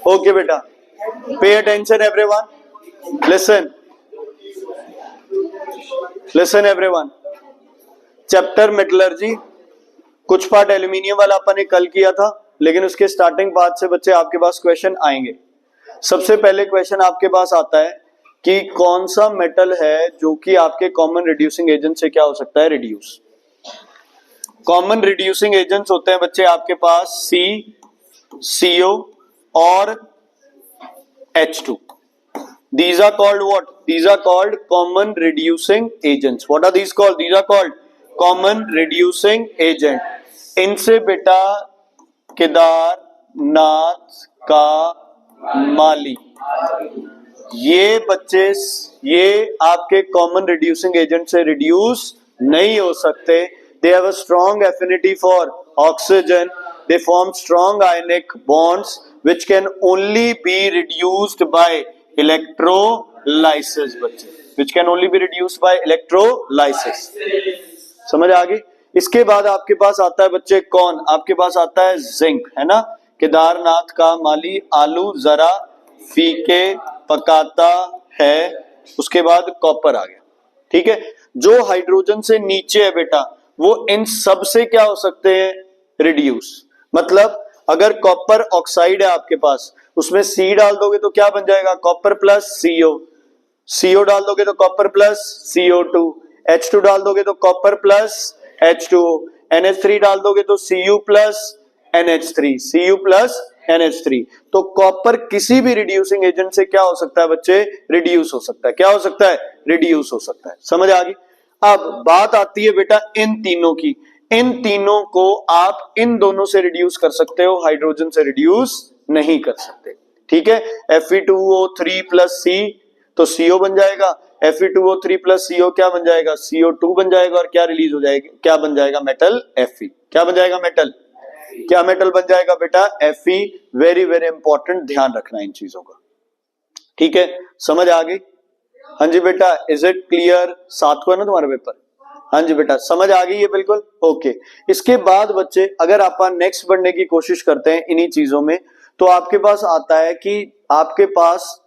Okay बेटा, pay attention everyone, listen listen everyone. Chapter metallurgy, कुछ part aluminium वाला अपन ने कल किया था, लेकिन उसके स्टार्टिंग पार्ट से बच्चे आपके पास क्वेश्चन आएंगे। सबसे पहले क्वेश्चन आपके पास आता है कि कौन सा मेटल है जो कि आपके कॉमन रिड्यूसिंग एजेंट से क्या हो सकता है, रिड्यूस। कॉमन रिड्यूसिंग एजेंट्स होते हैं बच्चे आपके पास सी, CO और H2. These are called what? These are called common reducing agents. What are these called? These are called common reducing agent. इनसे बेटा केदारनाथ का माली, ये बच्चे ये आपके कॉमन रिड्यूसिंग एजेंट से रिड्यूस नहीं हो सकते। They have a strong affinity for oxygen. They form strong ionic bonds which can only be reduced by electrolysis बच्चे, which can only be reduced by electrolysis। समझ आ गई। इसके बाद आपके पास आता है बच्चे कौन, आपके पास आता है जिंक, है ना। केदारनाथ का माली आलू जरा फीके पकाता है, उसके बाद कॉपर आ गया, ठीक है। जो हाइड्रोजन से नीचे है बेटा वो इन सब से क्या हो सकते हैं, रिड्यूस। मतलब अगर कॉपर ऑक्साइड है आपके पास, उसमें C डाल दोगे तो क्या बन जाएगा, कॉपर प्लस CO, CO डाल दोगे तो कॉपर प्लस CO2, H2 डाल दोगे तो कॉपर प्लस H2O, NH3 डाल दोगे तो Cu plus NH3, Cu plus NH3। तो कॉपर किसी भी रिड्यूसिंग एजेंट से क्या हो सकता है बच्चे, रिड्यूस हो सकता है। क्या हो सकता है, रिड्यूस हो सकता है। समझ आ गई। अब बात आती है बेटा इन तीनों की। इन तीनों को आप इन दोनों से रिड्यूस कर सकते हो, हाइड्रोजन से रिड्यूस नहीं कर सकते, ठीक है। Fe2O3 प्लस C तो CO बन जाएगा, Fe2O3 प्लस CO क्या बन जाएगा, CO2 बन जाएगा, और क्या रिलीज हो जाएगा, क्या बन जाएगा, मेटल Fe। क्या बन जाएगा, मेटल, क्या मेटल बन जाएगा बेटा, Fe। वेरी वेरी इंपॉर्टेंट, ध्यान रखना इन चीजों का, ठीक है। समझ आ गई। हाँ जी बेटा, इज इट क्लियर। 7 को है ना तुम्हारा पेपर। हाँ जी बेटा, समझ आ गई है बिल्कुल, ओके। इसके बाद बच्चे अगर आप नेक्स्ट बढ़ने की कोशिश करते हैं इन्हीं चीजों में, तो आपके पास आता है कि आपके पास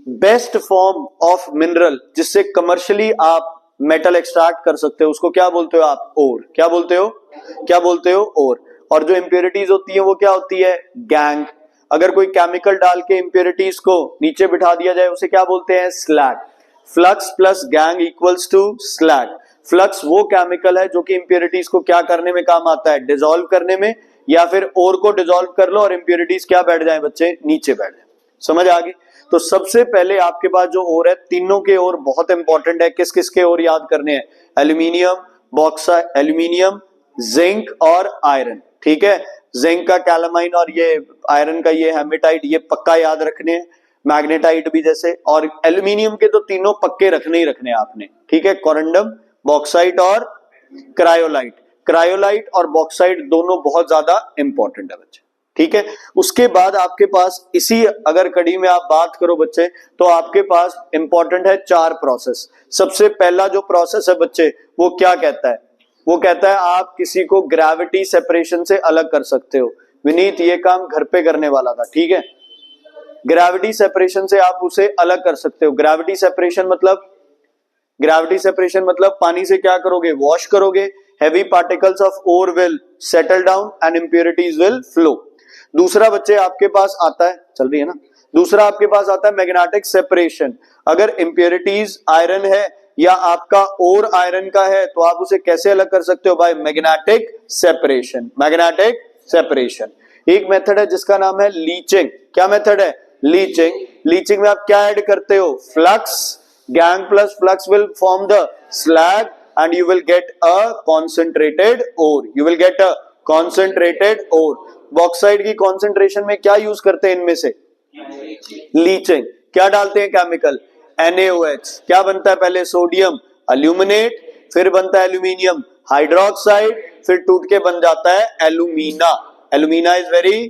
बेस्ट फॉर्म ऑफ मिनरल जिससे कमर्शियली आप मेटल एक्सट्रैक्ट कर सकते हो, उसको क्या बोलते हो आप, ओर। क्या बोलते हो, क्या बोलते हो, ओर। और जो इंप्योरिटीज होती है वो क्या होती है, गैंग। अगर कोई केमिकल डाल के इंप्योरिटीज को नीचे बिठा दिया जाए उसे क्या बोलते हैं, slag. Flux plus gangue equals to slag. Flux वो केमिकल है जो कि इंप्योरिटीज को क्या करने में काम आता है, डिसॉल्व करने में, या फिर ओर को डिसॉल्व कर लो और इंप्योरिटीज क्या बैठ जाए बच्चे, नीचे बैठ जाए। समझ आ गई। तो सबसे पहले आपके पास जो ओर है, तीनों के ओर बहुत इंपॉर्टेंट है। किस किस के ओर याद करने हैं, एल्यूमिनियम, बॉक्साइट, एल्यूमिनियम, जिंक और आयरन, ठीक है। जिंक का कैलामाइन और ये आयरन का ये हेमेटाइट, ये पक्का याद रखने हैं। मैग्नेटाइट भी जैसे, और एल्यूमिनियम के तो तीनों पक्के रखने ही रखने आपने, ठीक है। कोरंडम, बॉक्साइट और क्रायोलाइट। क्रायोलाइट और बॉक्साइट दोनों बहुत ज्यादा इंपॉर्टेंट है बच्चे, ठीक है। उसके बाद आपके पास इसी अगर कड़ी में आप बात करो बच्चे, तो आपके पास इंपॉर्टेंट है 4 प्रोसेस। सबसे पहला जो प्रोसेस है बच्चे वो क्या कहता है, वो कहता है आप किसी को ग्रेविटी सेपरेशन से अलग कर सकते हो। विनीत ये काम घर पे करने वाला था, ठीक है। ग्रेविटी सेपरेशन से आप उसे अलग कर सकते हो। ग्रेविटी सेपरेशन मतलब पानी से क्या करोगे, वॉश करोगे। Heavy particles of ore will settle down and impurities will flow. दूसरा बच्चे आपके पास आता है, चल रही है ना, दूसरा आपके पास आता है मैग्नेटिक सेपरेशन। अगर इंप्योरिटीज आयरन है या आपका ओर आयरन का है तो आप उसे कैसे अलग कर सकते हो, by magnetic separation. Magnetic separation. एक मेथड है जिसका नाम है लीचिंग। क्या मेथड है, लीचिंग। लीचिंग में आप क्या ऐड करते हो, flux. Gang plus flux will form the slag and you will get a concentrated ore. You will get a concentrated ore. Bauxite की कॉन्सेंट्रेशन में क्या यूज करते हैं इनमें से, लीचिंग। क्या डालते हैं केमिकल, NaOH। क्या बनता है पहले, सोडियम अल्यूमिनेट, फिर बनता है एल्यूमिनियम हाइड्रोक्साइड, फिर टूट के बन जाता है एल्यूमिना। एल्यूमिना इज वेरी,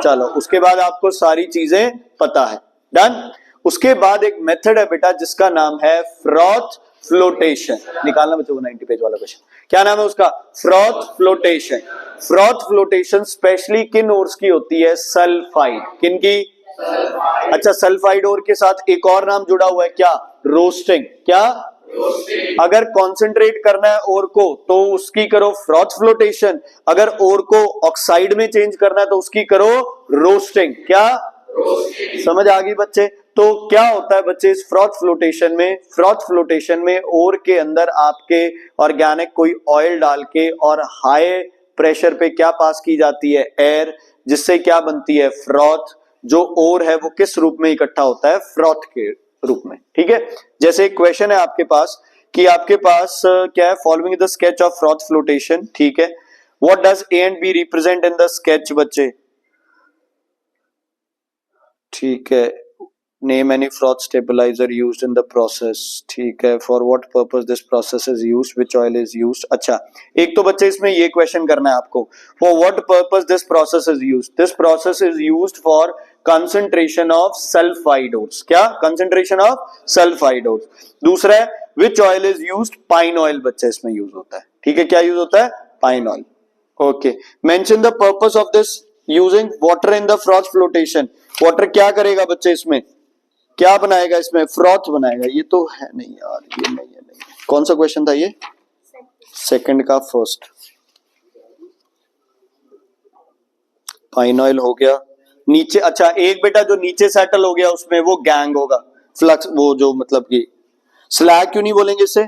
चलो उसके बाद आपको सारी चीजें पता है, डन। उसके बाद एक मेथड है बेटा जिसका नाम है फ्रॉथ फ्लोटेशन। निकालना बच्चों को 90 पेज वाला क्वेश्चन, क्या नाम है उसका? Froth flotation. Froth flotation specially किन ओर्स की होती है? सल्फाइड। किन की? अच्छा, सल्फाइड ओर के साथ एक और नाम जुड़ा हुआ है, क्या? रोस्टिंग। क्या? अगर कॉन्सेंट्रेट करना है ओर को तो उसकी करो फ्रॉथ फ्लोटेशन, अगर ओर को ऑक्साइड में चेंज करना है तो उसकी करो रोस्टिंग। क्या? समझ आ गई बच्चे? तो क्या होता है बच्चे इस फ्रॉथ फ्लोटेशन में? फ्रॉथ फ्लोटेशन में ओर के अंदर आपके ऑर्गेनिक कोई ऑयल डाल के और हाई प्रेशर पे क्या पास की जाती है? एयर, जिससे क्या बनती है? फ्रॉथ। जो ओर है वो किस रूप में इकट्ठा होता है? फ्रॉथ के रूप में। ठीक है, जैसे एक क्वेश्चन है आपके पास कि आपके पास क्या है? Following the sketch of froth flotation. ठीक है, what does A and B represent in the sketch बच्चे? ठीक है, name any froth stabiliser used in the process. ठीक है, for what purpose this process is used, which oil is used. अच्छा, एक तो बच्चे इसमें ये क्वेश्चन करना है आपको, for what purpose this process is used. This process is used for concentration of sulphide ores. क्या? Concentration of sulphide ores. दूसरा है which oil is used? Pine oil बच्चे इसमें यूज होता है। ठीक है, क्या यूज होता है? Pine oil. Okay, mention the purpose of this using water in the froth flotation. Water क्या करेगा बच्चे इसमें? क्या बनाएगा इसमें? फ्रॉथ बनाएगा। ये तो है नहीं यार, ये नहीं है। नहीं, कौन सा क्वेश्चन था ये? सेकंड का फर्स्ट। पाइन ऑयल हो गया नीचे। अच्छा, एक बेटा जो नीचे सेटल हो गया उसमें वो गैंग होगा, फ्लक्स, वो जो मतलब कि स्लैग क्यों नहीं बोलेंगे इसे?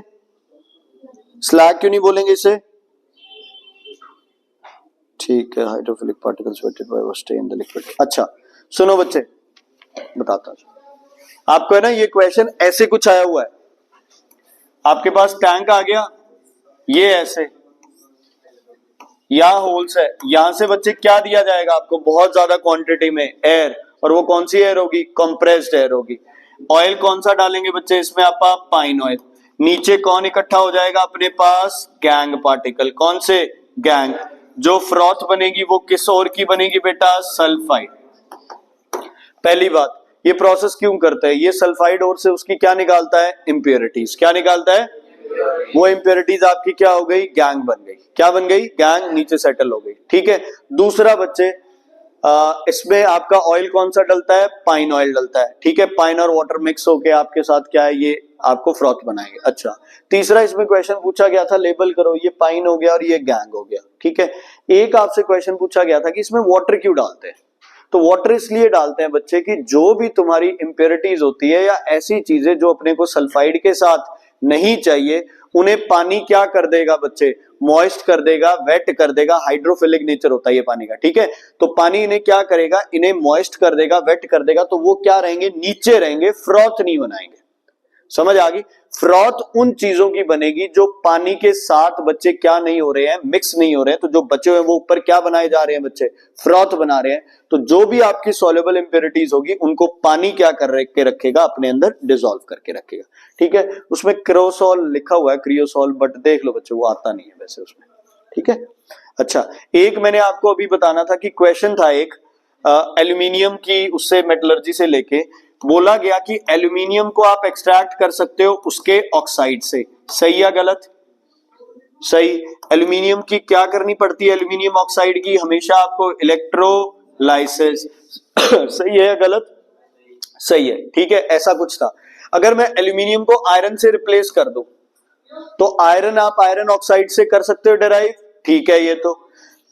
स्लैग क्यों नहीं बोलेंगे इसे? ठीक है, hydrophilic particles wetted by stay in the liquid. अच्छा सुनो बच्चे, बताता हूं आपको, है ना, ये क्वेश्चन ऐसे कुछ आया हुआ है। आपके पास टैंक आ गया, ये ऐसे, यहां होल्स है, यहां से बच्चे क्या दिया जाएगा आपको? बहुत ज्यादा क्वांटिटी में एयर, और वो कौन सी एयर होगी? कंप्रेस्ड एयर होगी। ऑयल कौन सा डालेंगे बच्चे इसमें? आप पाइन ऑयल। नीचे कौन इकट्ठा हो जाएगा अपने पास? Gangue particle. कौन से? गैंग। जो फ्रॉथ बनेगी वो किस ओर की बनेगी बेटा? सल्फाइड। पहली बात, ये प्रोसेस क्यों करता है? ये सल्फाइड ओर से उसकी क्या निकालता है? इंप्योरिटीज। क्या निकालता है? वो इंप्योरिटीज आपकी क्या हो गई? गैंग बन गई। क्या बन गई? गैंग, नीचे सेटल हो गई। ठीक है, दूसरा बच्चे, इसमें आपका ऑयल कौन सा डलता है? पाइन ऑयल डलता है। ठीक है, पाइन और वाटर मिक्स होके आपके साथ क्या है? ये आपको फ्रॉथ बनाएंगे। अच्छा, तीसरा इसमें क्वेश्चन पूछा गया था, लेबल करो, ये पाइन हो गया और ये गैंग हो गया। ठीक है, एक आपसे क्वेश्चन पूछा गया था कि इसमें वाटर क्यों डालते हैं? तो वाटर इसलिए डालते हैं बच्चे कि जो भी तुम्हारी इंप्योरिटीज होती है या ऐसी चीजें जो अपने को सल्फाइड के साथ नहीं चाहिए, उन्हें पानी क्या कर देगा बच्चे? मॉइस्ट कर देगा, वेट कर देगा। हाइड्रोफिलिक नेचर होता है ये पानी का। ठीक है, तो पानी इन्हें क्या करेगा? इन्हें मॉइस्ट कर देगा, वेट कर देगा, तो वो क्या रहेंगे? नीचे रहेंगे, फ्रॉथ नहीं बनाएंगे। समझ आ गई? फ्रॉथ उन चीजों की बनेगी जो पानी के साथ बच्चे क्या नहीं हो रहे हैं? मिक्स नहीं हो रहे हैं। तो जो बचे हुए वो ऊपर क्या बनाए जा रहे हैं बच्चे? फ्रॉथ बना रहे हैं। तो जो भी आपकी सॉल्युबल इंप्योरिटीज होगी उनको पानी क्या कर के रखेगा? अपने अंदर डिसॉल्व करके रखेगा। ठीक है, उसमें क्रोसॉल लिखा हुआ है, क्रियोसॉल, बट देख लो बच्चे वो आता नहीं है वैसे उसमें। ठीक है, अच्छा, एक मैंने आपको अभी बताना था कि क्वेश्चन था एक एल्यूमिनियम की, उससे मेटलर्जी से लेके बोला गया कि एल्यूमिनियम को आप एक्सट्रैक्ट कर सकते हो उसके ऑक्साइड से। सही या गलत? सही। एल्यूमिनियम की क्या करनी पड़ती है? एल्यूमिनियम ऑक्साइड की हमेशा आपको इलेक्ट्रोलाइसिस। सही है या गलत? सही है। ठीक है, ऐसा कुछ था। अगर मैं एल्यूमिनियम को आयरन से रिप्लेस कर दूं तो आयरन आप आयरन ऑक्साइड से कर सकते हो डिराइव। ठीक है, ये तो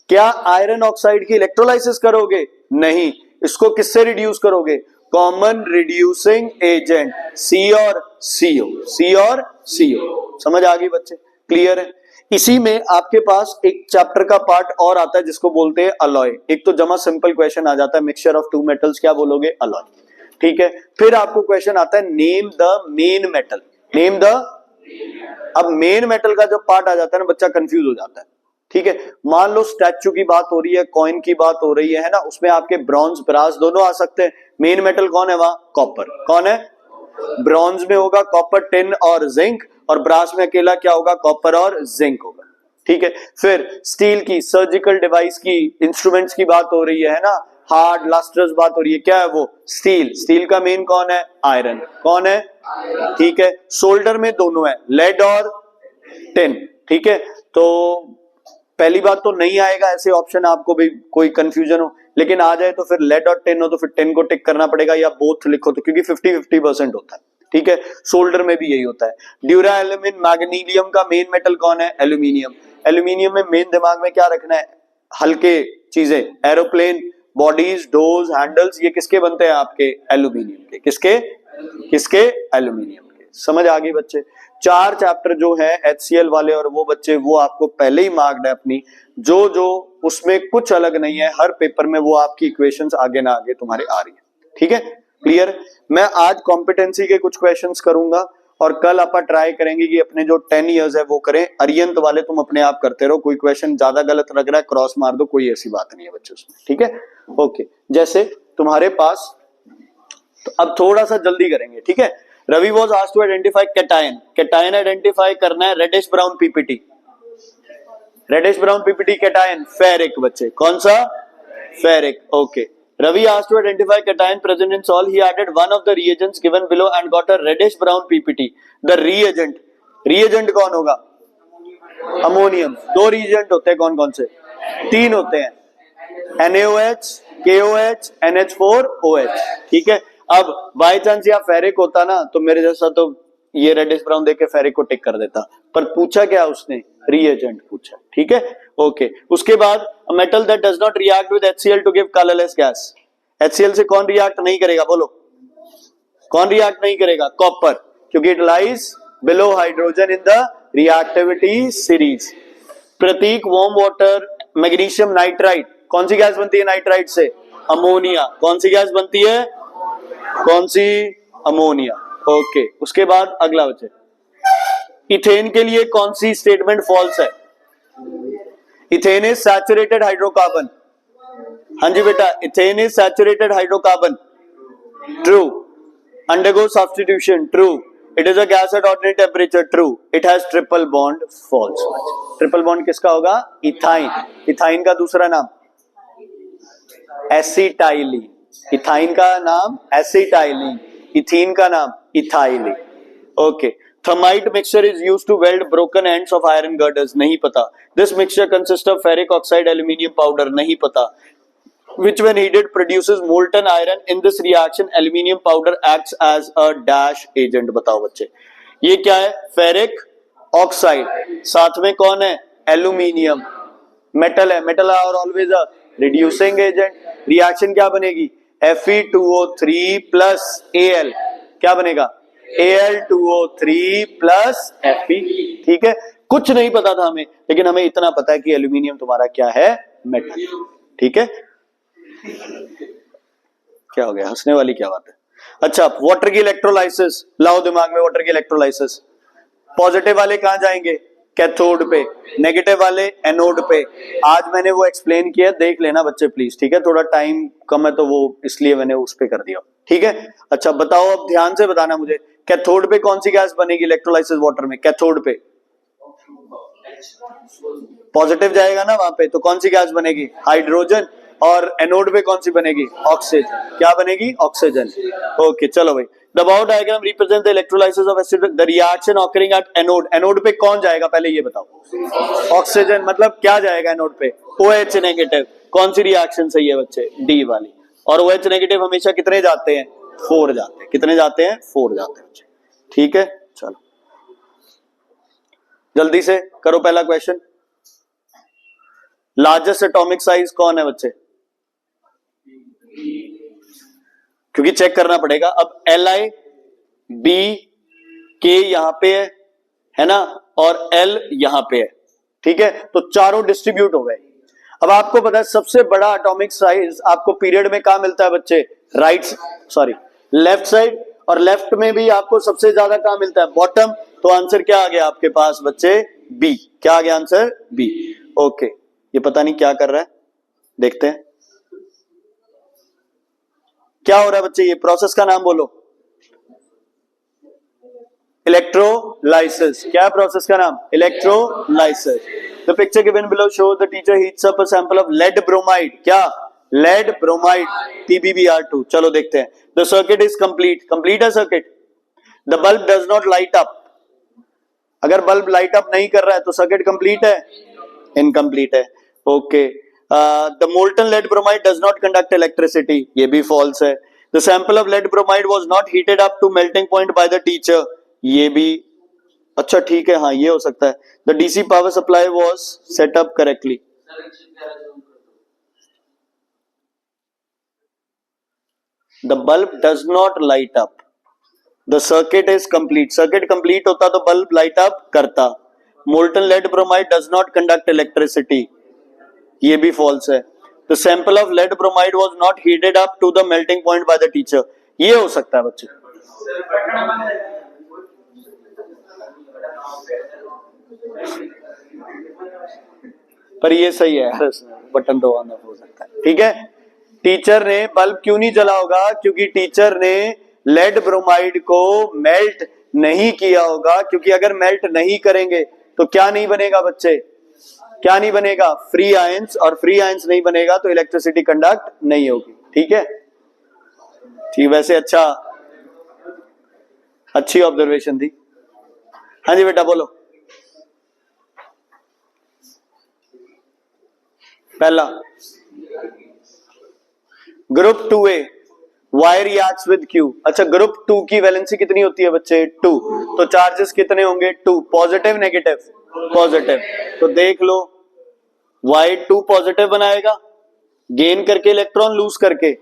क्या आयरन ऑक्साइड की इलेक्ट्रोलाइसिस करोगे? नहीं। इसको किससे रिड्यूस करोगे? कॉमन रिड्यूसिंग एजेंट, सी और सीओ। सी और सीओ। समझ आ गई बच्चे? क्लियर है? इसी में आपके पास एक चैप्टर का पार्ट और आता है जिसको बोलते हैं अलॉय। एक तो जमा सिंपल क्वेश्चन आ जाता है, मिक्सचर ऑफ टू मेटल्स, क्या बोलोगे? अलॉय। ठीक है, फिर आपको क्वेश्चन आता है name the main metal. Name the, अब मेन मेटल का जब पार्ट आ जाता है ना बच्चा कंफ्यूज हो जाता है। ठीक है, मान लो स्टैचू की बात हो रही है, कॉइन की बात हो रही है ना, उसमें आपके ब्रॉन्ज, ब्रास दोनों आ सकते हैं। मेन मेटल कौन है वहां? कॉपर। कौन है? ब्रॉन्ज में होगा कॉपर, टिन और जिंक, और ब्रास में अकेला क्या होगा? कॉपर और जिंक होगा। ठीक है, फिर स्टील की, सर्जिकल डिवाइस की, इंस्ट्रूमेंट्स की बात हो रही है ना, हार्ड लस्ट्रस बात हो रही है, क्या है वो? स्टील। स्टील का मेन कौन है? आयरन। कौन है? ठीक है। सोल्डर में दोनों है, लेड और टिन। ठीक है, तो पहली बात तो नहीं आएगा ऐसे ऑप्शन, आपको भी कोई कंफ्यूजन हो, लेकिन आ जाए तो फिर लेड और टिन हो तो फिर टिन को टिक करना पड़ेगा, या बोथ लिखो तो, क्योंकि 50-50% होता है। ठीक है, सोल्डर में भी यही होता है। ड्यूरा एल्यूमिन मैग्नीशियम का मेन मेटल कौन है? एल्यूमिनियम। एल्यूमिनियम में मेन दिमाग में क्या रखना है? हल्के चीजें, एरोप्लेन, बॉडीज, डोर्स, हैंडल्स, ये किसके बनते हैं? आपके एल्यूमिनियम के। किसके? किसके? एल्यूमिनियम के। समझ आ गई बच्चे? 4 चैप्टर जो है HCl वाले, और वो बच्चे वो आपको पहले ही मार्क्ड है अपनी, जो जो उसमें कुछ अलग नहीं है, हर पेपर में वो आपकी इक्वेशंस आगे ना आगे तुम्हारे आ रही है। ठीक है, क्लियर? मैं आज कॉम्पिटेंसी के कुछ क्वेश्चंस करूंगा, और कल आप ट्राई करेंगे कि अपने जो 10 इयर्स है वो करें। अरियंत वाले तुम अपने आप करते रहो, कोई क्वेश्चन ज्यादा गलत लग रहा है क्रॉस मार दो, कोई ऐसी बात नहीं है बच्चे उसमें। ठीक है, ओके। जैसे तुम्हारे पास, तो अब थोड़ा सा जल्दी करेंगे। ठीक है, Ravi was asked to identify cation. Cation identify करना है, reddish brown PPT. Reddish brown PPT cation ferric बच्चे। कौन सा? Ferric. Okay. Ravi asked to identify cation present in salt. He added one of the reagents given below and got a reddish brown PPT. The reagent, reagent कौन होगा? Ammonium. 2 reagent होते हैं, कौन कौन से? 3 होते हैं, NaOH, KOH, NH4OH। ठीक है, अब बाय चांस या फेरिक होता ना तो मेरे जैसा तो ये रेडिश ब्राउन देख के फेरिक को टिक कर देता, पर पूछा क्या उसने? रिएजेंट पूछा। ठीक है, ओके। उसके बाद metal that does not react with HCl to give colourless gas. HCl से कौन रिएक्ट नहीं करेगा? बोलो, कौन रिएक्ट नहीं करेगा? कॉपर, क्योंकि it lies below hydrogen in the reactivity series. Pratik, warm water, magnesium nitrite, कौन सी गैस बनती है नाइट्राइट से? अमोनिया। कौन सी गैस बनती है? कौन सी? अमोनिया। ओके। उसके बाद अगला बचे, इथेन के लिए कौन सी स्टेटमेंट फॉल्स है? Ethane is saturated hydrocarbon. हाँ जी बेटा, ethane is saturated hydrocarbon. True. Undergo substitution. True. It is a gas at ordinary temperature. True. It has triple bond. False. Triple bond किसका होगा? इथाइन। इथाइन का दूसरा नाम acetylene. Ethyne का नाम एसिटाइलिन, इथीन का नाम ethylene. Okay. Thermite mixture is used to weld broken ends of iron girders. नहीं पता। This mixture consist of ferric oxide, aluminium powder. नहीं पता। which when heated produces molten iron. In this reaction aluminium powder acts as a dash agent. बताओ बच्चे, ये क्या है? Ferric oxide, साथ में कौन है? एल्यूमिनियम। मेटल है, मेटल और always a reducing agent. Reaction क्या बनेगी? Fe2O3 plus Al। क्या बनेगा? Al2O3 plus Fe। ठीक है, कुछ नहीं पता था हमें, लेकिन हमें इतना पता है कि एल्यूमिनियम तुम्हारा क्या है? मेटल। ठीक है, क्या हो गया? हंसने वाली क्या बात है? अच्छा, वाटर की इलेक्ट्रोलाइसिस लाओ दिमाग में। वाटर की इलेक्ट्रोलाइसिस, पॉजिटिव वाले कहां जाएंगे? कैथोड पे, नेगेटिव वाले एनोड पे। आज मैंने वो एक्सप्लेन किया, देख लेना बच्चे प्लीज। ठीक है, थोड़ा टाइम कम है तो वो इसलिए मैंने उस पे कर दिया। ठीक है, अच्छा बताओ, अब ध्यान से बताना मुझे, कैथोड पे कौन सी गैस बनेगी इलेक्ट्रोलाइसिस वाटर में? कैथोड पे पॉजिटिव जाएगा ना वहां पे, तो कौन सी गैस बनेगी? हाइड्रोजन। और एनोड पे कौन सी बनेगी? ऑक्सीजन। क्या बनेगी? ऑक्सीजन। ओके, चलो भाई। The about diagram represent the electrolysis of acid, the reaction occurring at anode. Anode पे कौन जाएगा पहले ये बताओ? ऑक्सीजन। मतलब क्या जाएगा एनोड पे? OH negative. कौन सी रिएक्शन सही है बच्चे? डी वाली। और OH नेगेटिव हमेशा कितने जाते हैं? 4 जाते हैं। कितने जाते हैं? 4 जाते हैं बच्चे। ठीक है, चलो जल्दी से करो पहला क्वेश्चन। लार्जेस्ट एटॉमिक साइज कौन है बच्चे? क्योंकि चेक करना पड़ेगा। अब Li, B, K यहां पे है ना, और L यहां पे है। ठीक है, तो चारों डिस्ट्रीब्यूट हो गए। अब आपको पता है सबसे बड़ा एटॉमिक साइज आपको पीरियड में कहां मिलता है बच्चे? Left side. और लेफ्ट में भी आपको सबसे ज्यादा कहां मिलता है? बॉटम। तो आंसर क्या आ गया आपके पास बच्चे? बी। क्या आ गया आंसर? बी। ओके, ये पता नहीं क्या कर रहा है, देखते हैं क्या हो रहा है बच्चे। ये प्रोसेस का नाम बोलो। इलेक्ट्रोलाइसिस। क्या प्रोसेस का नाम? Electrolysis. The picture given below show the teacher heats up a sample of lead bromide. क्या? Lead bromide PbBr2। चलो देखते हैं। The circuit is complete, complete है circuit. The bulb does not light up, अगर bulb light up नहीं कर रहा है तो सर्किट कंप्लीट है, इनकम्प्लीट है। Okay, the molten lead bromide does not conduct electricity, ये भी फॉल्स है। The sample of lead bromide was not heated up to melting point by the teacher, ये भी अच्छा ठीक है, हाँ ये हो सकता है। The DC power supply was set up correctly. The bulb does not light up, the circuit is complete, circuit complete होता तो बल्ब लाइट अप करता। Molten lead bromide does not conduct electricity, ये भी फॉल्स है। The sample of lead bromide was not heated up to the melting point by the teacher, ये हो सकता है बच्चे। पर ये सही है यार, बटन तो ऑन ऑफ हो सकता है, ठीक है। टीचर ने बल्ब क्यों नहीं जला होगा, क्योंकि टीचर ने लेड ब्रोमाइड को मेल्ट नहीं किया होगा, क्योंकि अगर मेल्ट नहीं करेंगे तो क्या नहीं बनेगा बच्चे, क्या नहीं बनेगा, फ्री आयंस, और फ्री आयंस नहीं बनेगा तो इलेक्ट्रिसिटी कंडक्ट नहीं होगी, ठीक है। ठीक, वैसे अच्छा, अच्छी ऑब्जर्वेशन थी। हाँ जी बेटा बोलो। पहला group 2A Y reacts with Q। अच्छा, ग्रुप 2 की वैलेंसी कितनी होती है बच्चे, 2, तो चार्जेस कितने होंगे, 2, पॉजिटिव नेगेटिव, पॉजिटिव। तो देख लो वाई 2 पॉजिटिव बनाएगा, गेन करके इलेक्ट्रॉन, लूज करके,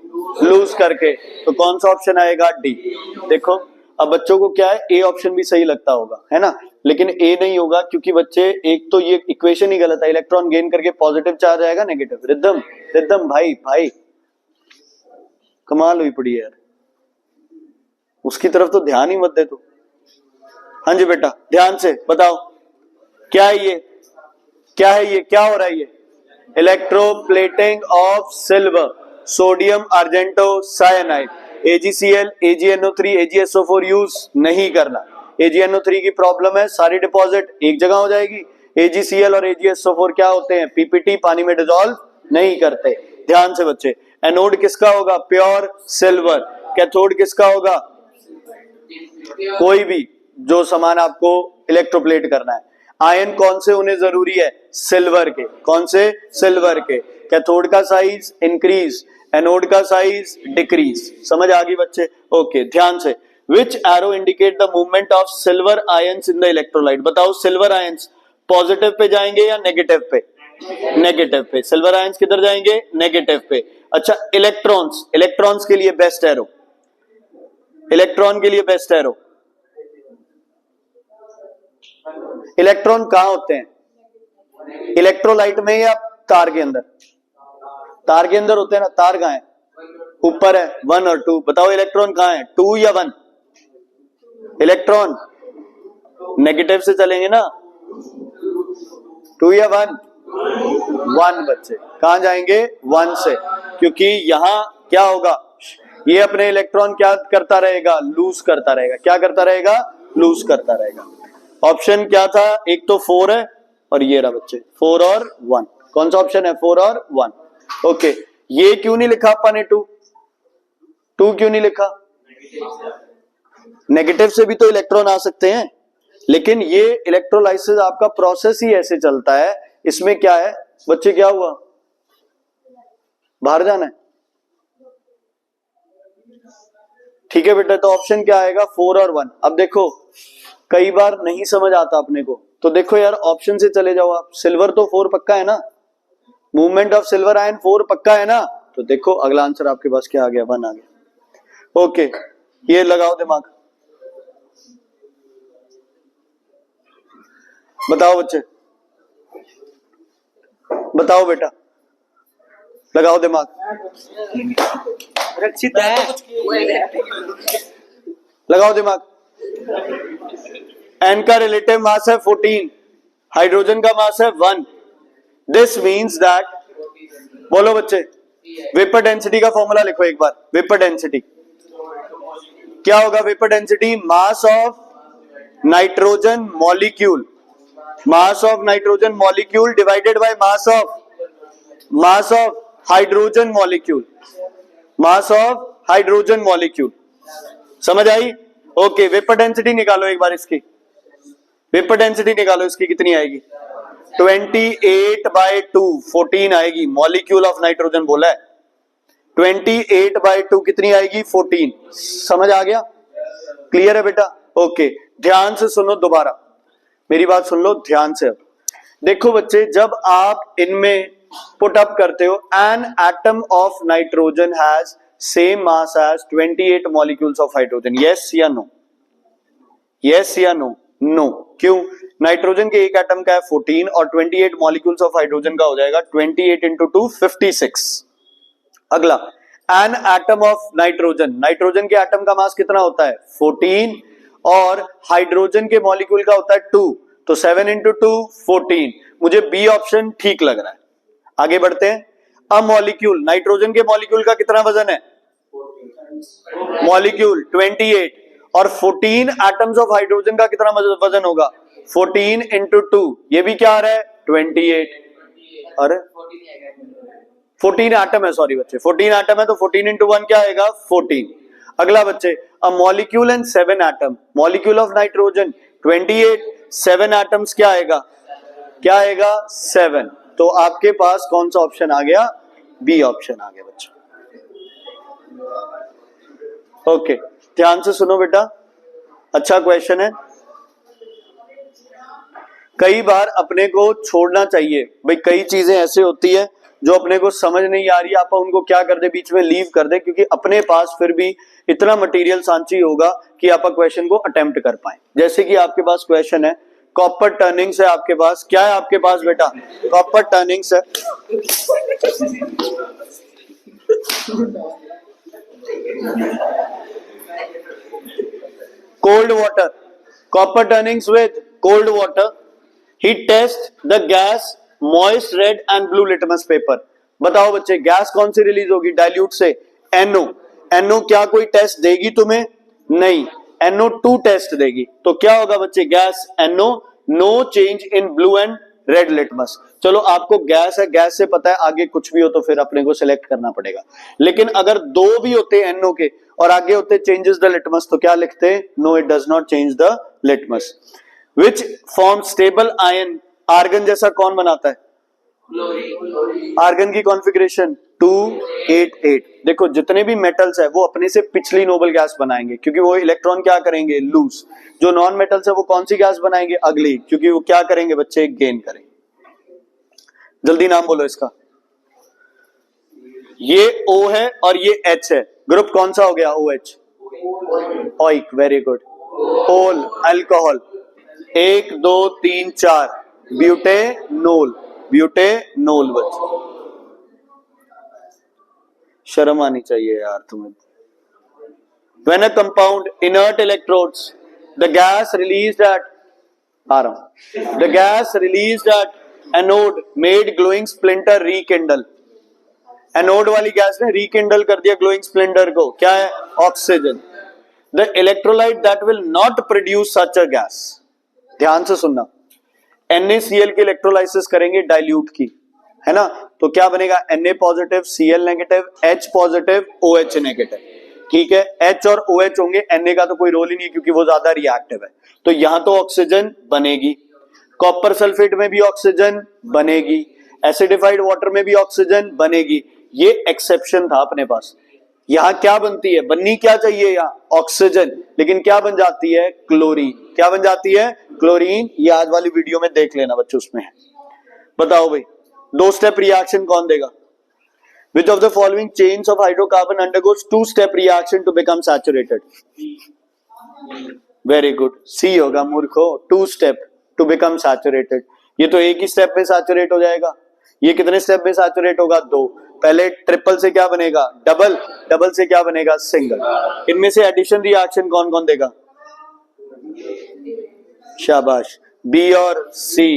लूज करके, तो कौन सा ऑप्शन आएगा, डी। देखो अब बच्चों को क्या है, ए ऑप्शन भी सही लगता होगा, है ना, लेकिन ए नहीं होगा, क्योंकि बच्चे एक तो ये इक्वेशन ही गलत है, इलेक्ट्रॉन गेन करके पॉजिटिव चार्ज आएगा नेगेटिव। रिदम रिदम भाई भाई कमाल हुई पड़ी यार, उसकी तरफ तो ध्यान ही मत दे तू। हाँ जी बेटा ध्यान से बताओ क्या है ये, क्या है ये, क्या हो रहा है ये, electroplating of silver, sodium argento cyanide, AgCl, AgNO3, AgSO4 use नहीं करना। AgNO3 की प्रॉब्लम है, सारी डिपॉजिट एक जगह हो जाएगी। AgCl और AgSO4 क्या होते हैं, PPT, पानी में डिसॉल्व नहीं करते। ध्यान से बच्चे, एनोड किसका होगा, प्योर सिल्वर। कैथोड किसका होगा, कोई भी जो सामान आपको इलेक्ट्रोप्लेट करना है। आयन कौन से होने जरूरी है, सिल्वर के, कौन से, सिल्वर के। कैथोड का साइज इंक्रीज, एनोड का साइज डिक्रीज। समझ आ गई बच्चे, ओके। ध्यान से, which arrow indicate the movement of silver ions in the electrolyte. बताओ सिल्वर आयंस पॉजिटिव पे जाएंगे या नेगेटिव पे, नेगेटिव पे। सिल्वर आयंस किधर जाएंगे, नेगेटिव पे। अच्छा इलेक्ट्रॉन्स, इलेक्ट्रॉन्स के लिए बेस्ट एरो, इलेक्ट्रॉन के लिए बेस्ट एरो, इलेक्ट्रॉन कहां होते हैं, इलेक्ट्रोलाइट में या तार के अंदर, तार के अंदर होते हैं ना। तार कहां है, ऊपर है, 1 और 2। बताओ इलेक्ट्रॉन कहां है, 2 या 1, इलेक्ट्रॉन नेगेटिव से चलेंगे ना, 2 या 1, 1 बच्चे, कहां जाएंगे, 1 से, क्योंकि यहां क्या होगा, ये अपने इलेक्ट्रॉन क्या करता रहेगा, लूज करता रहेगा। क्या करता रहेगा, लूज करता रहेगा। ऑप्शन क्या था, एक तो 4 है और ये रहा बच्चे, 4 और 1। कौन सा ऑप्शन है, 4 और 1। ओके, ये क्यों नहीं लिखा अपन ने 2 क्यों नहीं लिखा, नेगेटिव से भी तो इलेक्ट्रॉन आ सकते हैं, लेकिन ये इलेक्ट्रोलाइसिस आपका प्रोसेस ही ऐसे चलता है। इसमें क्या है बच्चे, क्या हुआ, बाहर जाना है, ठीक है बेटा। तो ऑप्शन क्या आएगा, 4 और 1। अब देखो कई बार नहीं समझ आता अपने को, तो देखो यार ऑप्शन से चले जाओ आप। सिल्वर तो 4 पक्का है ना, मूवमेंट ऑफ सिल्वर आयन 4 पक्का है ना, तो देखो अगला आंसर आपके पास क्या आ गया, 1 आ गया। ओके, ये लगाओ दिमाग, बताओ बच्चे, बताओ बेटा, लगाओ दिमाग, रक्षित है, लगाओ दिमाग। एन का रिलेटिव मास है 14, हाइड्रोजन का मास है 1। दिस मीन्स दैट, बोलो बच्चे, वेपर डेंसिटी का फॉर्मूला लिखो एक बार। वेपर डेंसिटी क्या होगा, vapour density mass of nitrogen molecule, mass of nitrogen molecule divided by mass of hydrogen molecule, mass of hydrogen molecule. समझ आई? ओके, वेपर डेंसिटी निकालो एक बार इसकी, वेपर डेंसिटी निकालो इसकी कितनी आएगी? 28/2, 14 आएगी। मॉलिक्यूल ऑफ नाइट्रोजन बोला है, 28/2 कितनी आएगी? 14। समझ आ गया? क्लियर है बेटा? ओके, ध्यान से सुनो, दोबारा मेरी बात सुन लो ध्यान से। अब देखो बच्चे, जब आप इनमें पुट अप करते हो, an atom of nitrogen has same mass as 28 molecules of hydrogen, yes या नो? यस या नो? नो। क्यों? नाइट्रोजन के एक एटम का है 14 और 28 मॉलिक्यूल्स ऑफ हाइड्रोजन का हो जाएगा 28 इंटू 2 56। अगला, N atom of nitrogen, nitrogen के एटम का मास कितना होता है? 14 और हाइड्रोजन के मॉलिक्यूल का होता है 2, तो 7 इंटू 2 14। मुझे बी ऑप्शन ठीक लग रहा है। आगे बढ़ते हैं। अ मॉलिक्यूल, नाइट्रोजन के मॉलिक्यूल का कितना वजन है? मॉलिक्यूल 28 और 14 एटम्स ऑफ हाइड्रोजन का कितना वजन होगा? 14 इंटू 2, ये भी क्या आ रहा है? 28। अरे 14 एटम है, सॉरी बच्चे, 14 एटम है, तो 14 इंटू 1 क्या आएगा? 14। अगला बच्चे, a molecule and 7 atom, molecule of nitrogen 28, 7 atoms क्या आएगा? क्या आएगा? 7। तो आपके पास कौन सा ऑप्शन आ गया? बी ऑप्शन आ गया बच्चों। ओके, ध्यान से सुनो बेटा, अच्छा क्वेश्चन है। कई बार अपने को छोड़ना चाहिए भाई, कई चीजें ऐसे होती है जो अपने को समझ नहीं आ रही, आप उनको क्या कर दे, बीच में लीव कर दे, क्योंकि अपने पास फिर भी इतना मटेरियल सांची होगा कि आप क्वेश्चन को अटेम्प्ट कर पाए। जैसे कि आपके पास क्वेश्चन है, कॉपर टर्निंग्स है आपके पास, क्या है आपके पास बेटा? कॉपर टर्निंग्स है। Cold water, copper turnings with cold water, he test the gas moist red and blue litmus paper। बताओ बच्चे, गैस कौन सी रिलीज होगी डाइल्यूट से? NO। NO क्या कोई टेस्ट देगी तुम्हें? नहीं, NO2 टेस्ट देगी। तो क्या होगा बच्चे? Gas NO, no change in blue and red litmus. चलो आपको गैस है, गैस से पता है, आगे कुछ भी हो तो फिर अपने को सिलेक्ट करना पड़ेगा। लेकिन अगर दो भी होते NO के और आगे होते चेंजेस द लिटमस, तो क्या लिखते? No, it does not change the litmus. Which form stable ion, argon जैसा कौन बनाता है? आर्गन की कॉन्फ़िगरेशन 288। देखो जितने भी मेटल्स है वो अपने से पिछली नोबल गैस बनाएंगे, क्योंकि वो इलेक्ट्रॉन क्या करेंगे? लूज। जो नॉन मेटल्स है वो कौन सी गैस बनाएंगे? अगली, क्योंकि वो क्या करेंगे बच्चे? गेन करेंगे। जल्दी नाम बोलो इसका। ये O है और ये H है, ग्रुप कौन सा हो गया? OH, oic, very good. ओल, अल्कोहल, 1 2 3 4, ब्यूटेनोल, ब्यूटेनोल। बच्चे शर्म आनी चाहिए यार तुम्हें। When a compound inert electrodes, the gas released at the gas released at anode made glowing splinter rekindle। Anode वाली गैस ने रिकिंडल कर दिया ग्लोइंग स्प्लेंडर को, क्या है? Oxygen. The electrolyte that will not produce such a gas, ध्यान से सुनना, NaCl की इलेक्ट्रोलाइसिस करेंगे डाइल्यूट की, है ना? तो क्या बनेगा? Na positive, Cl negative, H positive, OH negative. ठीक है, H और OH होंगे, Na का तो कोई रोल ही नहीं क्योंकि वो ज्यादा रिएक्टिव है। तो यहां तो ऑक्सीजन बनेगी, कॉपर सल्फेट में भी ऑक्सीजन बनेगी, एसिडिफाइड वाटर में भी ऑक्सीजन बनेगी। ये एक्सेप्शन था अपने पास। यहां क्या बनती है? बननी क्या चाहिए यहां? ऑक्सीजन, लेकिन क्या बन जाती है? क्लोरीन। क्या बन जाती है? क्लोरीन। ये आज वाली वीडियो में देख लेना बच्चों, उसमें है। बताओ भाई, 2 स्टेप रिएक्शन कौन देगा? Which of the following chains of hydrocarbon undergoes 2-step reaction to become saturated? Very good, C होगा मूर्खो, 2 step to become saturated। ये तो एक ही स्टेप में सैचुरेट हो जाएगा। ये कितने स्टेप में सैचुरेट होगा? 2। पहले ट्रिपल से क्या बनेगा? डबल, डबल से क्या बनेगा? सिंगल। इनमें से एडिशन रिएक्शन कौन कौन देगा? शाबाश, बी और सी।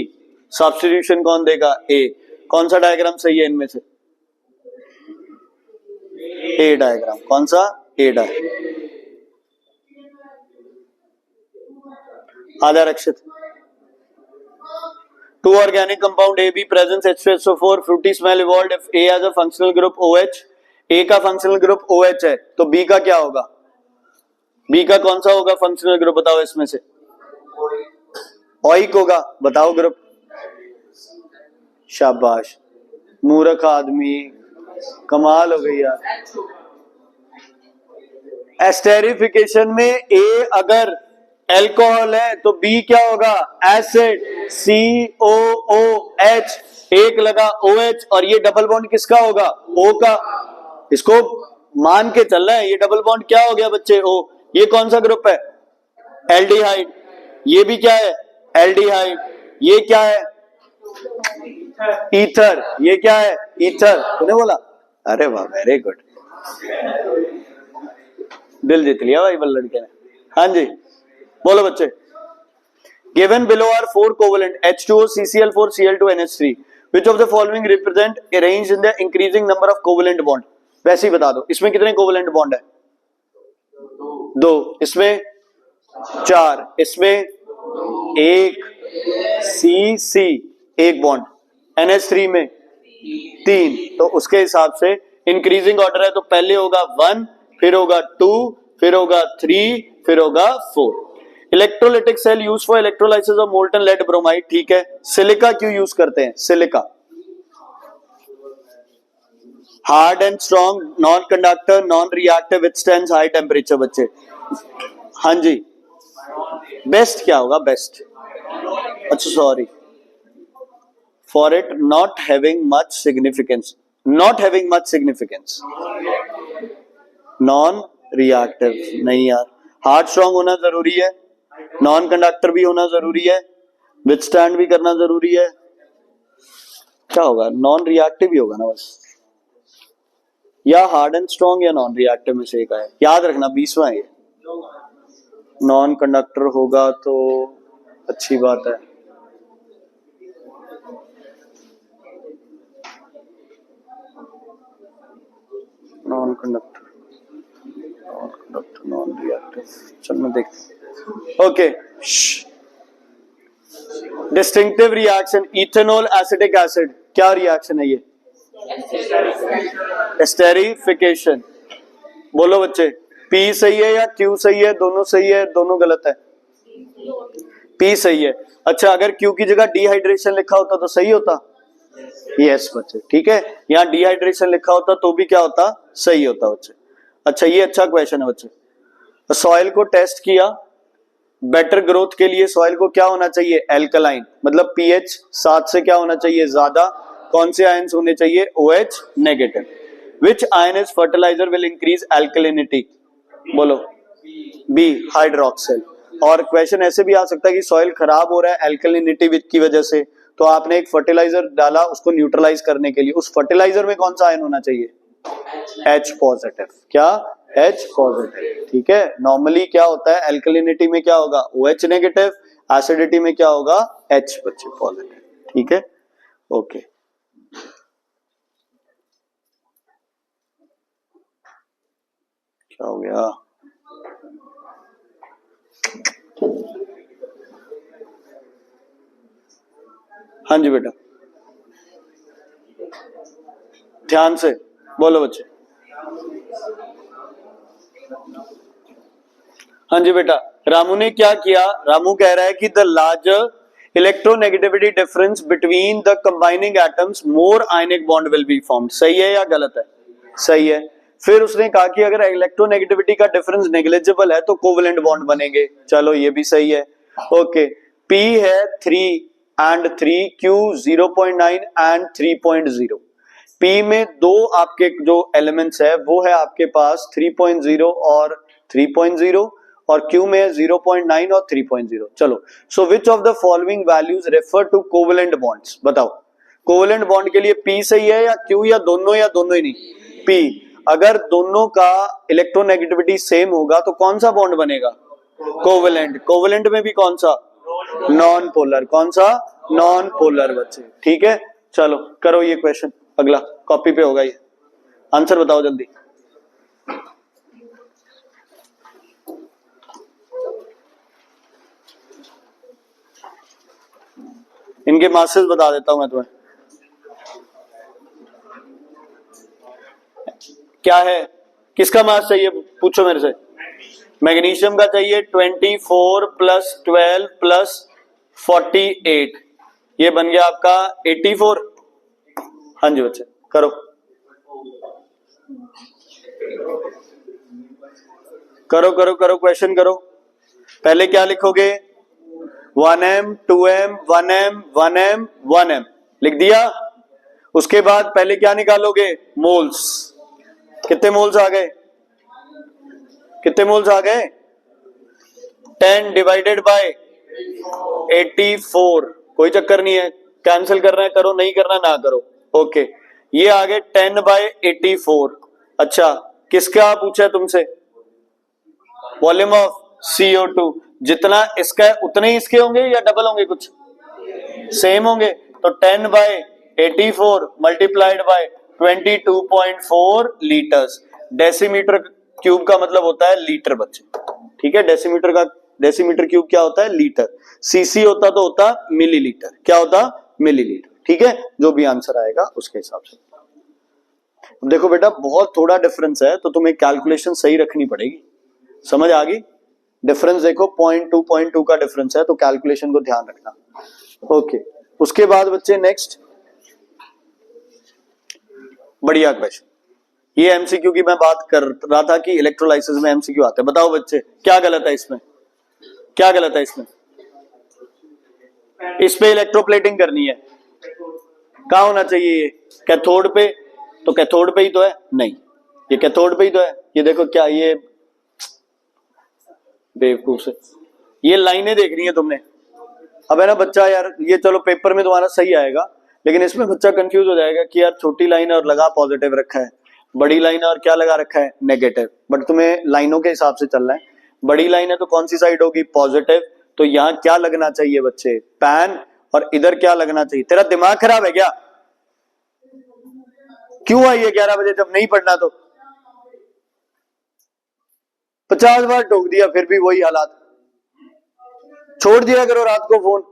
सब्स्टिट्यूशन कौन देगा? ए। कौन सा डायग्राम सही है इनमें से? ए डायग्राम। कौन सा? ए डायग्राम। आधा रक्षित, Two organic compound A, B presents H2SO4 fruity smell evolved if A has a functional group OH. A का functional group OH है तो B का क्या होगा? B का कौन सा होगा functional group बताओ इसमें से? ओइक होगा, बताओ ग्रुप। शाबाश, मूर्ख आदमी, कमाल हो गई यार। एस्टेरिफिकेशन में ए अगर एल्कोहल है तो बी क्या होगा? एसिड, COOH, एक लगा OH और ये डबल बॉन्ड किसका होगा? O का। इसको मान के चल रहा है, ये डबल बॉन्ड क्या हो गया बच्चे? O। ये कौन सा ग्रुप है? एल्डिहाइड। ये भी क्या है? एल्डिहाइड। ये क्या है? ईथर। ये क्या है? ईथर। तूने बोला? अरे वाह, वेरी गुड, दिल जीत लिया भाई बल लड़के ने। हाँ जी, बोलो बच्चे। Given below are four covalent H2O, CCl4, Cl2, NH3. Which of the following represent arranged in the increasing number of covalent bond? वैसे ही बता दो, इसमें कितने कोवेलेंट बॉन्ड है? दो। इसमें चार, इसमें एक, C एक बॉन्ड, NH3 में तीन। तो उसके हिसाब से इंक्रीजिंग ऑर्डर है तो पहले होगा 1, फिर होगा 2, फिर होगा 3, फिर होगा 4। Electrolytic cell use for electrolysis of molten lead bromide, ठीक है। सिलिका क्यों यूज करते हैं? Silica hard and strong, non conductor, non reactive, withstands high temperature. बच्चे हाँ जी, बेस्ट क्या होगा? बेस्ट, अच्छा sorry, for it not having much significance, not having much significance, non reactive नहीं यार। हार्ड स्ट्रॉन्ग होना जरूरी है, नॉन कंडक्टर भी होना जरूरी है, विथस्टैंड भी करना जरूरी है। क्या होगा? नॉन रिएक्टिव ही होगा ना बस, या हार्ड एंड स्ट्रॉन्ग या नॉन रिएक्टिव में से एक है। याद रखना 20वां है ये। नॉन कंडक्टर होगा तो अच्छी बात है। नॉन कंडक्टर, नॉन रिएक्टिव, चल मैं देखता। Okay, distinctive reaction ethanol acetic acid, क्या रिएक्शन है ये? एस्टेरिफिकेशन। बोलो बच्चे, P सही है या Q सही है? दोनों सही है, दोनों गलत है? P सही है। अच्छा, अगर Q की जगह डिहाइड्रेशन लिखा होता तो सही होता? यस बच्चे, ठीक है। यहाँ डिहाइड्रेशन लिखा होता तो भी क्या होता? सही होता बच्चे। अच्छा, ये अच्छा क्वेश्चन है बच्चे। तो सॉइल को टेस्ट किया, बेटर ग्रोथ के लिए सॉइल को क्या होना चाहिए? एल्कलाइन, मतलब pH 7 से क्या होना चाहिए? ज्यादा। कौन से आयंस होने चाहिए? OH negative. Which ion is fertiliser will increase alkalinity? बोलो, बी हाइड्रोक्सिल। और क्वेश्चन ऐसे भी आ सकता है कि सॉइल खराब हो रहा है एल्कलिनिटी की वजह से, तो आपने एक फर्टिलाइजर डाला उसको न्यूट्रलाइज करने के लिए, उस फर्टिलाइजर में कौन सा आयन होना चाहिए? H positive. क्या? H पॉजिटिव, ठीक है। नॉर्मली क्या होता है? एल्कलिनिटी में क्या होगा? OH नेगेटिव, एसिडिटी में क्या होगा? H बच्चे पॉजिटिव, ठीक है। ओके, क्या हो गया? हाँ जी बेटा, ध्यान से बोलो बच्चे। हाँ जी बेटा, रामू ने क्या किया? रामू कह रहा है कि the larger electronegativity difference between the combining atoms more ionic bond will be formed. सही है या गलत है? सही है। फिर उसने कहा कि अगर इलेक्ट्रोनेगेटिविटी का डिफरेंस नेग्लिजिबल है तो कोवेलेंट बॉन्ड बनेंगे। चलो ये भी सही है। ओके, P है 3 and 3, Q 0.9 and 3.0। P में दो आपके जो एलिमेंट्स है वो है आपके पास 3.0 और 3.0, और Q में 0.9 और 3.0। चलो, so which of the following values refer to covalent bonds? बताओ, कोवेलेंट बॉन्ड के लिए P सही है या Q, या दोनों ही नहीं? P। अगर दोनों का इलेक्ट्रोनेगेटिविटी सेम होगा तो कौन सा बॉन्ड बनेगा? कोवेलेंट। कोवेलेंट में भी कौन सा? Non polar. कौन सा? नॉन पोलर बच्चे, ठीक है। चलो करो ये क्वेश्चन, अगला कॉपी पे होगा ये। आंसर बताओ जल्दी। इनके मासेस बता देता हूं मैं तुम्हें। क्या है, किसका मास चाहिए पूछो मेरे से। मैग्नीशियम का चाहिए 24 प्लस 12 प्लस 48, ये बन गया आपका 84। हाँ जी बच्चे करो करो करो करो क्वेश्चन करो। पहले क्या लिखोगे, 1m 2m 1m 1m 1m लिख दिया। उसके बाद पहले क्या निकालोगे, मोल्स। कितने मोल्स आ गए, कितने मोल्स आ गए, 10 डिवाइडेड बाय 84। कोई चक्कर नहीं है, कैंसिल करना है करो, नहीं करना ना करो। ओके, ये आ गए 10 बाय 84। अच्छा, किसका पूछा है तुमसे, वॉल्यूम ऑफ CO2। जितना इसका है उतने ही इसके होंगे या डबल होंगे, कुछ सेम होंगे। तो 10 by 84 multiplied by 22.4 litres. Decimetre cube का मतलब होता है लीटर बच्चे, ठीक है। डेसीमीटर क्यूब क्या होता है, लीटर। सीसी होता तो होता मिलीलीटर, क्या होता, मिलीलीटर, ठीक है। जो भी आंसर आएगा उसके हिसाब से। देखो बेटा बहुत थोड़ा डिफरेंस है तो तुम्हें कैलकुलेशन सही रखनी पड़ेगी, समझ आ गई। डिफरेंस देखो 0.2 का डिफरेंस है तो कैलकुलेशन को ध्यान रखना। ओके, उसके बाद बच्चे नेक्स्ट, बढ़िया क्वेश्चन। ये एमसीक्यू की मैं बात कर रहा था कि इलेक्ट्रोलाइसिस में एमसीक्यू आते हैं। बताओ बच्चे क्या गलत है इसमें, क्या गलत है इसमें। इस पे इलेक्ट्रोप्लेटिंग करनी है, कहां होना चाहिए ये, कैथोड पे। तो कैथोड पे ही तो है, नहीं ये कैथोड पे ही तो है। ये देखो क्या, ये बेवकूफ से ये लाइनें देख रही है तुमने। अब है ना बच्चा यार, ये चलो पेपर में तुम्हारा सही आएगा, लेकिन इसमें बच्चा कंफ्यूज हो जाएगा कि यार छोटी लाइन और लगा पॉजिटिव रखा है, बड़ी लाइन और क्या लगा रखा है, नेगेटिव। बट तुम्हें लाइनों के हिसाब से चलना है। बड़ी लाइन है तो कौन सी साइड होगी, पॉजिटिव। तो यहाँ क्या लगना चाहिए बच्चे, पैन। और इधर क्या लगना चाहिए, तेरा दिमाग खराब है क्या, क्यों आई है 11 बजे जब नहीं पढ़ना तो। 50 बार टोक दिया फिर भी वही हालात। छोड़ दिया करो रात को फोन,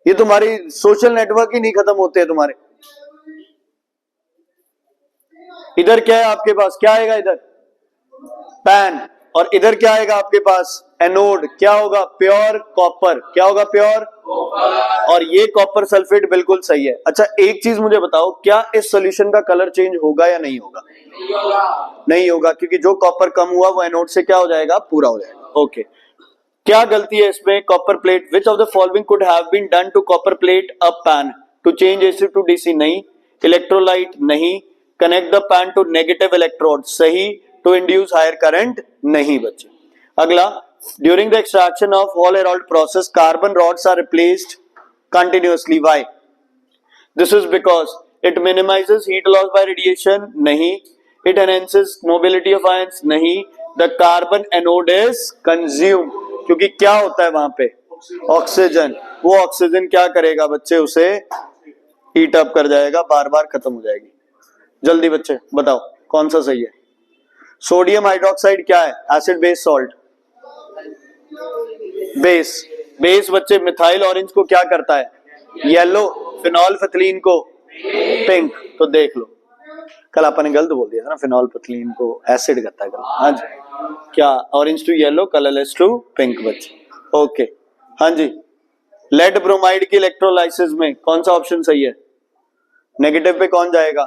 ये तुम्हारी सोशल नेटवर्क ही नहीं खत्म होते हैं तुम्हारे। इधर क्या है आपके पास, क्या आएगा इधर, पैन। और इधर क्या आएगा आपके पास, एनोड। क्या होगा, प्योर कॉपर। क्या होगा, प्योर। और ये कॉपर सल्फेट बिल्कुल सही है। अच्छा एक चीज मुझे बताओ, क्या इस सॉल्यूशन का कलर चेंज होगा या नहीं होगा, नहीं होगा, क्योंकि जो कॉपर कम हुआ वो एनोड से क्या हो जाएगा, पूरा हो जाएगा। ओके, क्या गलती है इसमें, copper plate. Which of the following could have been done to copper plate a pan to change AC to DC, नहीं। इलेक्ट्रोलाइट, नहीं। Connect the pan to negative electrode, सही। टू इंड्यूस हायर करंट, नहीं बच्चे। अगला, during the extraction of Hall Heroult process carbon rods are replaced continuously, why. This is because it minimises heat loss by radiation, नहीं। It enhances mobility of ions, नहीं। The carbon anode is consume, क्योंकि क्या होता है वहां पे, oxygen. वो oxygen क्या करेगा बच्चे, उसे हीट अप कर जाएगा, बार बार खत्म हो जाएगी। जल्दी बच्चे बताओ कौन सा सही है। सोडियम हाइड्रोक्साइड क्या है, acid base salt, base. Base बच्चे मिथाइल ऑरेंज को क्या करता है, येलो। फिनॉल फथलीन को पिंक। तो देख लो कल अपन ने गलत बोल दिया था ना, फिनॉल फथलीन को एसिड करता है। हाँ जी, क्या, orange to yellow, colourless to pink बच्चे। ओके, हाँ जी। लेड ब्रोमाइड की इलेक्ट्रोलाइसिस में कौन सा ऑप्शन सही है, नेगेटिव पे कौन जाएगा,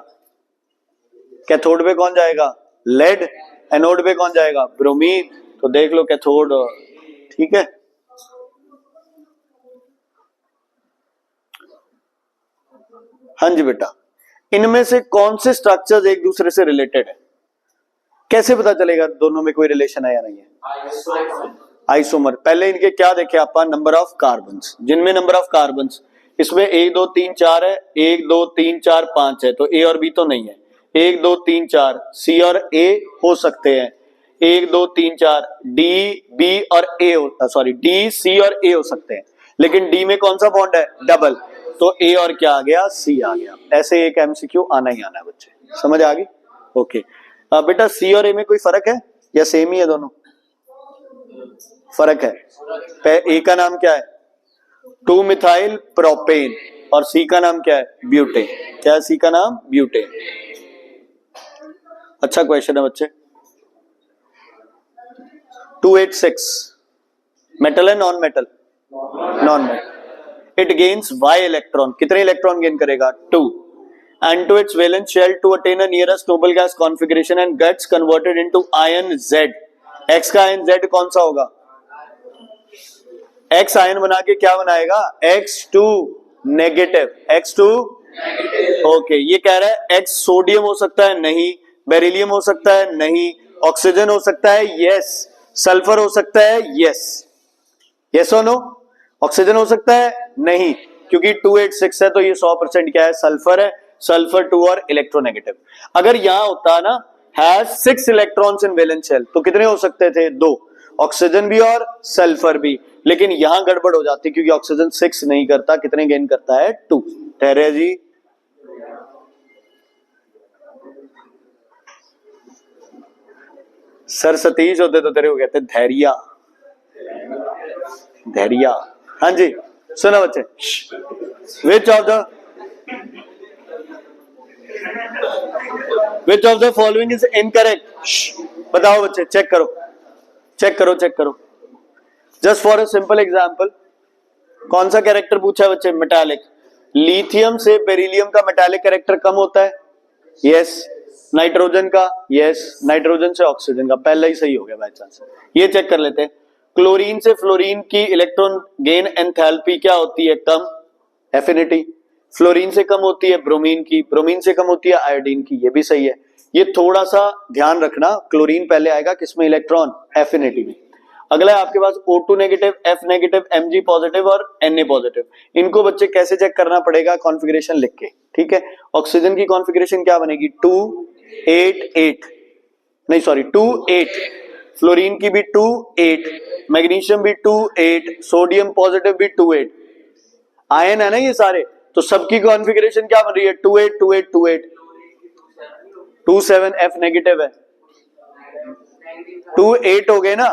कैथोड पे कौन जाएगा, लेड। एनोड पे कौन जाएगा, ब्रोमीन। तो देख लो कैथोड, ठीक है। हाँ जी बेटा, इनमें से कौन से स्ट्रक्चर्स एक दूसरे से रिलेटेड है, कैसे पता चलेगा दोनों में कोई रिलेशन है या नहीं है। आइसोमर। पहले इनके क्या देखे अपन, नंबर ऑफ कार्बन्स। जिनमें नंबर ऑफ कार्बन्स, इसमें 1 2 3 4 है, 1 2 3 4 5 है, तो ए और बी तो नहीं है। 1 2 3 4 सी और ए हो सकते हैं, 1 2 3 4 डी बी और ए, सॉरी डी सी और ए हो सकते हैं, लेकिन डी में कौन सा बॉन्ड है, डबल। तो ए और क्या आ गया, सी आ गया। ऐसे एक एमसीक्यू आना ही आना है बच्चे, समझ आ गई। ओके, बेटा सी और ए में कोई फर्क है या सेम ही है दोनों, फर्क है। ए का नाम क्या है, 2 मिथाइल प्रोपेन, और सी का नाम क्या है? ब्यूटेन। क्या है सी का नाम? ब्यूटेन। अच्छा क्वेश्चन है बच्चे। 286 मेटल है non metal? Non metal. It gains y electron, कितने इलेक्ट्रॉन गेन करेगा? 2, and to its valence shell to attain a nearest noble gas configuration and gets converted into ion Z। X का ion Z कौन सा होगा? X ion बना के क्या बनाएगा? X2 negative, X2 okay. ये कह रहा है X सोडियम हो सकता है? नहीं। बेरिलियम हो सकता है? नहीं। ऑक्सीजन हो सकता है? यस। सल्फर हो सकता है? यस। यस और नो? ऑक्सीजन हो सकता है? नहीं, क्योंकि 286 है तो ये 100% क्या है? सल्फर है। सल्फर 2 और इलेक्ट्रोनेगेटिव। अगर यहां होता ना has 6 electrons in valence shell तो कितने हो सकते थे? 2, ऑक्सीजन भी और सल्फर भी। लेकिन यहां गड़बड़ हो जाती क्योंकि ऑक्सीजन 6 नहीं करता, कितने गेन करता है? 2। ठहरे जी। सर सतीश होते तो तेरे को कहते धैर्या, धैर्या। हाँ जी सुना बच्चे। विच of the following is incorrect? बताओ बच्चे, चेक करो चेक करो चेक करो। Just for a simple example, कौन सा कैरेक्टर पूछा है बच्चे? मेटालिक। लिथियम से बेरिलियम का मेटालिक कैरेक्टर कम होता है? यस। नाइट्रोजन का? यस। नाइट्रोजन से ऑक्सीजन का? पहला ही सही हो गया बाय चांस। ये चेक कर लेते हैं। क्लोरीन से फ्लोरीन की इलेक्ट्रॉन गेन एंथैल्पी क्या होती है? कम, एफिनिटी। फ्लोरीन से कम होती है ब्रोमीन की, ब्रोमीन से कम होती है आयोडीन की। ये भी सही है। ये थोड़ा सा ध्यान रखना, क्लोरीन पहले आएगा किसमें? इलेक्ट्रॉन, एफिनिटी में। अगला है आपके पास O2 negative, F negative, Mg positive और Na पॉजिटिव। इनको बच्चे कैसे चेक करना पड़ेगा? कॉन्फ़िगरेशन लिख के, ठीक है। ऑक्सीजन की कॉन्फ़िगरेशन क्या बनेगी? 2-8-8, नहीं सॉरी 2-8। फ्लोरीन की भी 2-8, मैग्नीशियम भी 2-8, सोडियम पॉजिटिव भी 2-8। आयन है ना ये सारे, तो सबकी कॉन्फ़िगरेशन क्या बन रही है? 2-8-2-8-2-8। 2-7 F नेगेटिव है, 2-8 हो गए ना,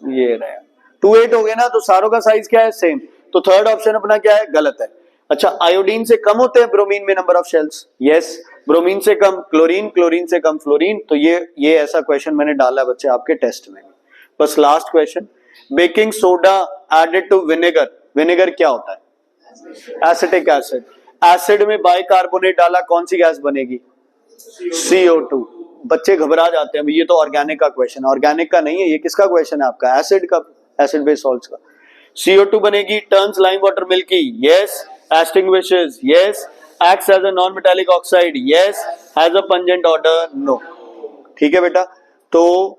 ये रहा 2-8 हो गए ना, तो सारों का साइज क्या है? सेम। तो थर्ड ऑप्शन अपना क्या है? गलत है। अच्छा, आयोडीन से कम होते हैं ब्रोमीन में number of shells? Yes. Bromine से कम क्लोरीन, क्लोरीन से कम फ्लोरीन। तो ये ऐसा क्वेश्चन मैंने डाला बच्चे आपके टेस्ट में। बस last question, baking soda added to vinegar. Vinegar क्या होता है? Acetic acid. एसिड में बाइकार्बोनेट डाला, कौन सी गैस बनेगी? CO2। बच्चे घबरा जाते हैं, ये तो ऑर्गेनिक का क्वेश्चन है। ऑर्गेनिक का नहीं है ये, किसका क्वेश्चन है आपका? एसिड का, एसिड बेस्ड सॉल्ट्स का। CO2 बनेगी, turns lime water milky, yes. Extinguishes, yes. Acts as a non metallic oxide, yes. Has a pungent order, no. ठीक है बेटा, तो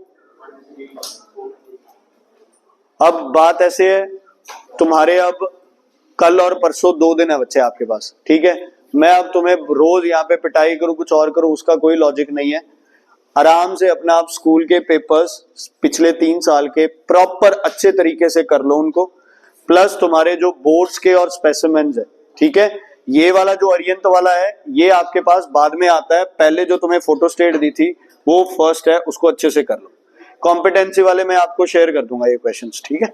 अब बात ऐसे है, तुम्हारे अब कल और परसों 2 दिन है बच्चे आपके पास, ठीक है। मैं अब तुम्हें रोज यहाँ पे पिटाई करूं, कुछ और करूं, उसका कोई लॉजिक नहीं है। आराम से अपना आप स्कूल के पेपर्स पिछले 3 साल के प्रॉपर अच्छे तरीके से कर लो उनको, प्लस तुम्हारे जो बोर्ड्स के और स्पेसिमेंस है, ठीक है। ये वाला जो अरियंत वाला है ये आपके पास बाद में आता है, पहले जो तुम्हें फोटो स्टेट दी थी वो फर्स्ट है, उसको अच्छे से कर लो। कॉम्पिटेंसी वाले मैं आपको शेयर कर दूंगा ये क्वेश्चंस, ठीक है।